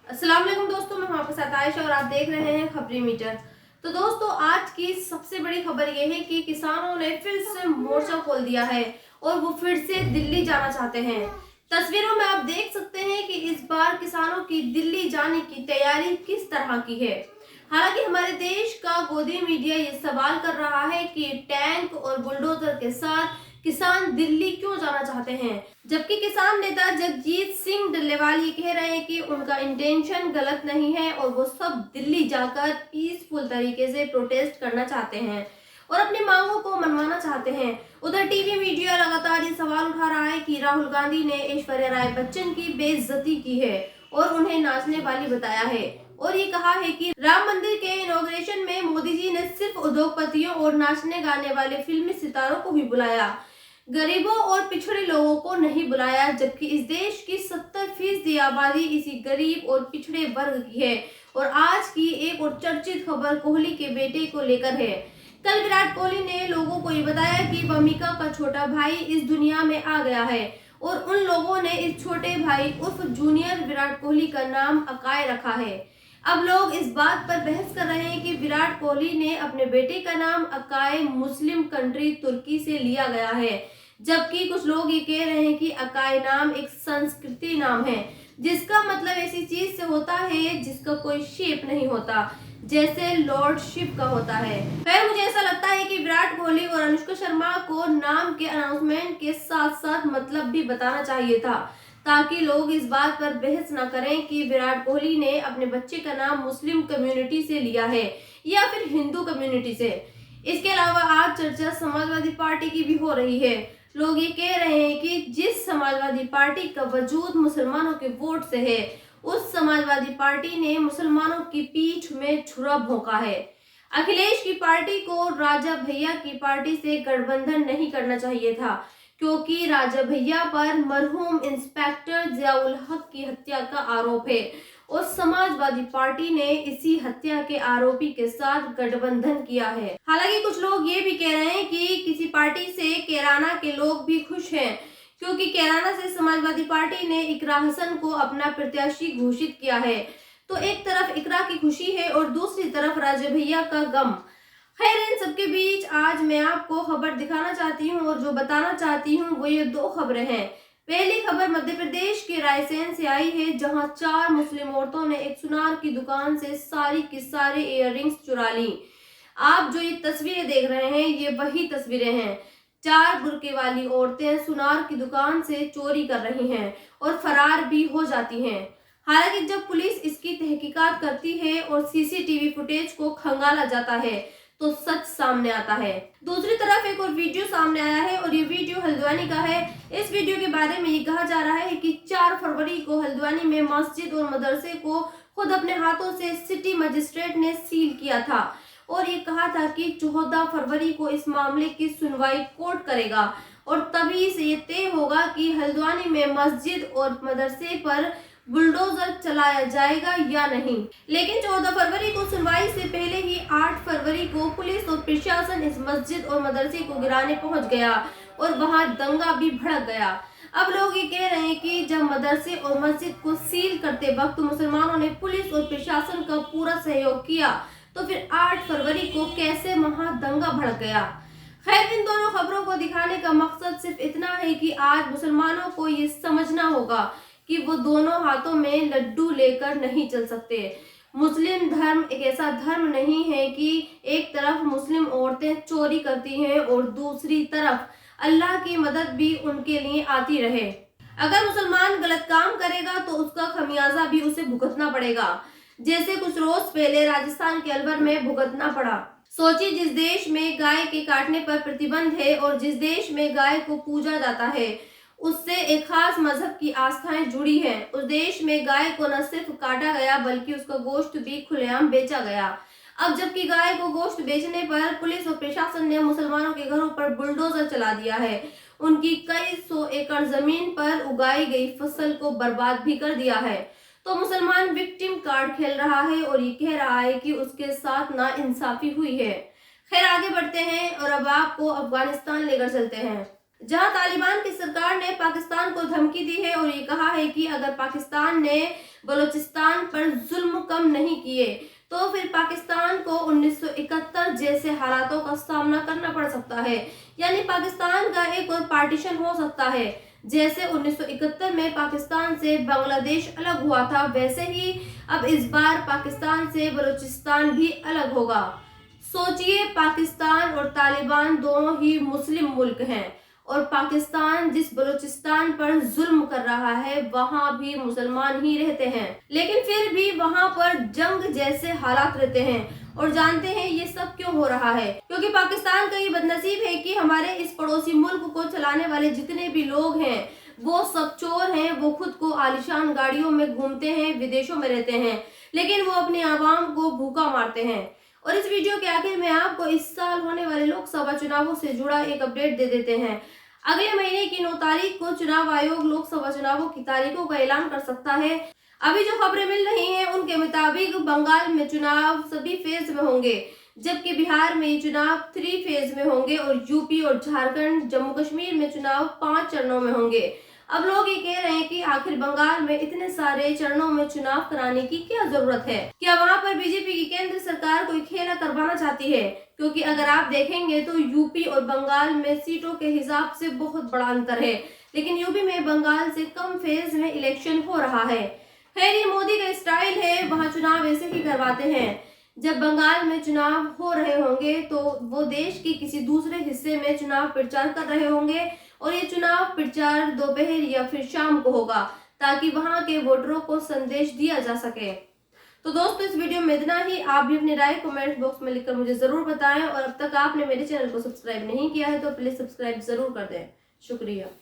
अस्सलाम वालेकुम दोस्तों, मैं हूं आपके साथ आयशा और आप देख रहे हैं खबरी मीटर। तो दोस्तों, आज की सबसे बड़ी खबर यह है कि किसानों ने फिर से मोर्चा खोल दिया है और वो फिर से दिल्ली जाना चाहते हैं। तस्वीरों में आप देख सकते हैं कि इस बार किसानों की दिल्ली जाने की तैयारी किस तरह की है। हालांकि हमारे देश का गोदी मीडिया ये सवाल कर रहा है कि टैंक और बुलडोजर के साथ किसान दिल्ली क्यों जाना चाहते हैं, जबकि किसान नेता जगजीत सिंह डल्लेवाल ये कह रहे हैं कि उनका इंटेंशन गलत नहीं है और वो सब दिल्ली जाकर पीसफुल तरीके से प्रोटेस्ट करना चाहते हैं और अपनी मांगों को मनवाना चाहते हैं। उधर टीवी मीडिया लगातार ये सवाल उठा रहा है कि राहुल गांधी ने ऐश्वर्या राय बच्चन की बेइज्जती की है और उन्हें नाचने वाली बताया है और ये कहा है कि राम मंदिर के इनॉग्रेशन में मोदी जी ने सिर्फ उद्योगपतियों और नाचने गाने वाले फिल्मी सितारों को ही बुलाया, गरीबों और पिछड़े लोगों को नहीं बुलाया, जबकि इस देश की 70% आबादी इसी गरीब और पिछड़े वर्ग की है। और आज की एक और चर्चित खबर कोहली के बेटे को लेकर है। कल विराट कोहली ने लोगों को ये बताया कि वमिका का छोटा भाई इस दुनिया में आ गया है और उन लोगों ने इस छोटे भाई उर्फ जूनियर विराट कोहली का नाम अकाय रखा है। अब लोग इस बात पर बहस कर रहे हैं कि विराट कोहली ने अपने बेटे का नाम अकाय मुस्लिम कंट्री तुर्की से लिया गया है, जबकि कुछ लोग ये कह रहे हैं कि अकाय नाम एक संस्कृति नाम है जिसका मतलब ऐसी चीज से होता है जिसका कोई शेप नहीं होता, जैसे लॉर्डशिप का होता है। खैर, मुझे ऐसा लगता है कि विराट कोहली और अनुष्का शर्मा को नाम के अनाउंसमेंट के साथ साथ मतलब भी बताना चाहिए था, ताकि लोग इस बात पर बहस न करें कि विराट कोहली ने अपने बच्चे का नाम मुस्लिम कम्युनिटी से लिया है या फिर हिंदू कम्युनिटी से। इसके अलावा आज चर्चा समाजवादी पार्टी की भी हो रही है। लोग ये कह रहे हैं कि जिस समाजवादी पार्टी का वजूद मुसलमानों के वोट से है, उस समाजवादी पार्टी ने मुसलमानों की पीठ में छुरा भोंका है। अखिलेश की पार्टी को राजा भैया की पार्टी से गठबंधन नहीं करना चाहिए था, क्योंकि राजा भैया पर मरहूम इंस्पेक्टर जियाउल हक की हत्या का आरोप है और समाजवादी पार्टी ने इसी हत्या के आरोपी के साथ गठबंधन किया है। हालांकि कुछ लोग ये भी कह रहे हैं कि किसी पार्टी से कैराना के लोग भी खुश हैं, क्योंकि कैराना से समाजवादी पार्टी ने इकरा हसन को अपना प्रत्याशी घोषित किया है। तो एक तरफ इकरा की खुशी है और दूसरी तरफ राजा भैया का गम। खैर, इन सबके बीच आज मैं आपको खबर दिखाना चाहती हूँ और जो बताना चाहती हूँ वो ये दो खबरें हैं। पहली खबर मध्य प्रदेश के रायसेन से आई है, जहां 4 मुस्लिम औरतों ने एक सुनार की दुकान से सारी की सारी इयररिंग्स चुरा ली। आप जो ये तस्वीरें देख रहे हैं ये वही तस्वीरें हैं। 4 बुर्के वाली औरतें सुनार की दुकान से चोरी कर रही हैं और फरार भी हो जाती हैं। हालांकि जब पुलिस इसकी तहकीकात करती है और सीसीटीवी फुटेज को खंगाला जाता है तो सच सामने आता है। दूसरी तरफ एक और वीडियो सामने आया है और ये वीडियो हल्द्वानी का है। इस वीडियो के बारे में ये कहा जा रहा है कि 4 फरवरी को हल्द्वानी में मस्जिद और मदरसे को खुद अपने हाथों से सिटी मजिस्ट्रेट ने सील किया था और ये कहा था कि 14 फरवरी को इस मामले की सुनवाई कोर्ट करेगा और तभी से ये तय होगा कि हल्द्वानी में मस्जिद और मदरसे पर बुलडोजर चलाया जाएगा या नहीं। लेकिन 14 फरवरी को सुनवाई से पहले ही 8 फरवरी को पुलिस और प्रशासन इस मस्जिद और मदरसे को गिराने पहुंच गया और वहां दंगा भी भड़क गया। अब लोग ये कह रहे हैं कि जब मदरसे और मस्जिद को सील करते वक्त मुसलमानों ने पुलिस और प्रशासन का पूरा सहयोग किया, तो फिर 8 फरवरी को कैसे वहां दंगा भड़क गया। खैर, इन दोनों खबरों को दिखाने का मकसद सिर्फ इतना है कि आज मुसलमानों को ये समझना होगा कि वो दोनों हाथों में लड्डू लेकर नहीं चल सकते। मुस्लिम धर्म एक ऐसा धर्म नहीं है कि एक तरफ मुस्लिम औरतें चोरी करती हैं और दूसरी तरफ अल्लाह की मदद भी उनके लिए आती रहे। अगर मुसलमान गलत काम करेगा तो उसका खमियाजा भी उसे भुगतना पड़ेगा, जैसे कुछ रोज पहले राजस्थान के अलवर में भुगतना पड़ा। सोचिए, जिस देश में गाय के काटने पर प्रतिबंध है और जिस देश में गाय को पूजा जाता है, उससे एक खास मजहब की आस्थाएं जुड़ी हैं, उस देश में गाय को न सिर्फ काटा गया बल्कि उसका गोश्त भी खुलेआम बेचा गया। अब जबकि गाय को गोश्त बेचने पर पुलिस और प्रशासन ने मुसलमानों के घरों पर बुलडोजर चला दिया है, उनकी कई 100 एकड़ जमीन पर उगाई गई फसल को बर्बाद भी कर दिया है, तो मुसलमान विक्टिम कार्ड खेल रहा है और ये कह रहा है कि उसके साथ नाइंसाफी हुई है। खैर, आगे बढ़ते हैं और अब आपको अफगानिस्तान लेकर चलते हैं। जहां तालिबान की सरकार ने पाकिस्तान को धमकी दी है और ये कहा है कि अगर पाकिस्तान ने बलूचिस्तान पर जुल्म कम नहीं किए तो फिर पाकिस्तान को 1971 जैसे हालातों का सामना करना पड़ सकता है। यानी पाकिस्तान का एक और पार्टीशन हो सकता है। जैसे 1971 में पाकिस्तान से बांग्लादेश अलग हुआ था, वैसे ही अब इस बार पाकिस्तान से बलूचिस्तान भी अलग होगा। सोचिए, पाकिस्तान और तालिबान दोनों ही मुस्लिम मुल्क हैं और पाकिस्तान जिस बलूचिस्तान पर जुल्म कर रहा है वहां भी मुसलमान ही रहते हैं, लेकिन फिर भी वहां पर जंग जैसे हालात रहते हैं। और जानते हैं ये सब क्यों हो रहा है? क्योंकि पाकिस्तान का ये बदनसीब है कि हमारे इस पड़ोसी मुल्क को चलाने वाले जितने भी लोग हैं वो सब चोर हैं। वो खुद को आलीशान गाड़ियों में घूमते हैं, विदेशों में रहते हैं, लेकिन वो अपनी आवाम को भूखा मारते हैं। और इस वीडियो के आखिर में आपको इस साल होने वाले लोकसभा चुनावों से जुड़ा एक अपडेट दे देते हैं। अगले महीने की 9 तारीख को चुनाव आयोग लोकसभा चुनावों की तारीखों का ऐलान कर सकता है। अभी जो खबरें मिल रही हैं उनके मुताबिक बंगाल में चुनाव सभी फेज में होंगे, जबकि बिहार में ये चुनाव 3 फेज में होंगे और यूपी और झारखंड, जम्मू कश्मीर में चुनाव 5 चरणों में होंगे। अब लोग ये कह रहे हैं कि आखिर बंगाल में इतने सारे चरणों में चुनाव कराने की क्या जरूरत है? क्या वहां पर बीजेपी की केंद्र सरकार कोई खेला करवाना चाहती है? क्योंकि अगर आप देखेंगे तो यूपी और बंगाल में सीटों के हिसाब से बहुत बड़ा अंतर है, लेकिन यूपी में बंगाल से कम फेज में इलेक्शन हो रहा है। खैर, ये मोदी का स्टाइल है, वहां चुनाव ऐसे ही करवाते हैं। जब बंगाल में चुनाव हो रहे होंगे तो वो देश के किसी दूसरे हिस्से में चुनाव प्रचार कर रहे होंगे और ये चुनाव प्रचार दोपहर या फिर शाम को होगा, ताकि वहां के वोटरों को संदेश दिया जा सके। तो दोस्तों, इस वीडियो में इतना ही। आप भी अपनी राय कमेंट बॉक्स में लिखकर मुझे जरूर बताएं और अब तक आपने मेरे चैनल को सब्सक्राइब नहीं किया है तो प्लीज सब्सक्राइब जरूर कर दें। शुक्रिया।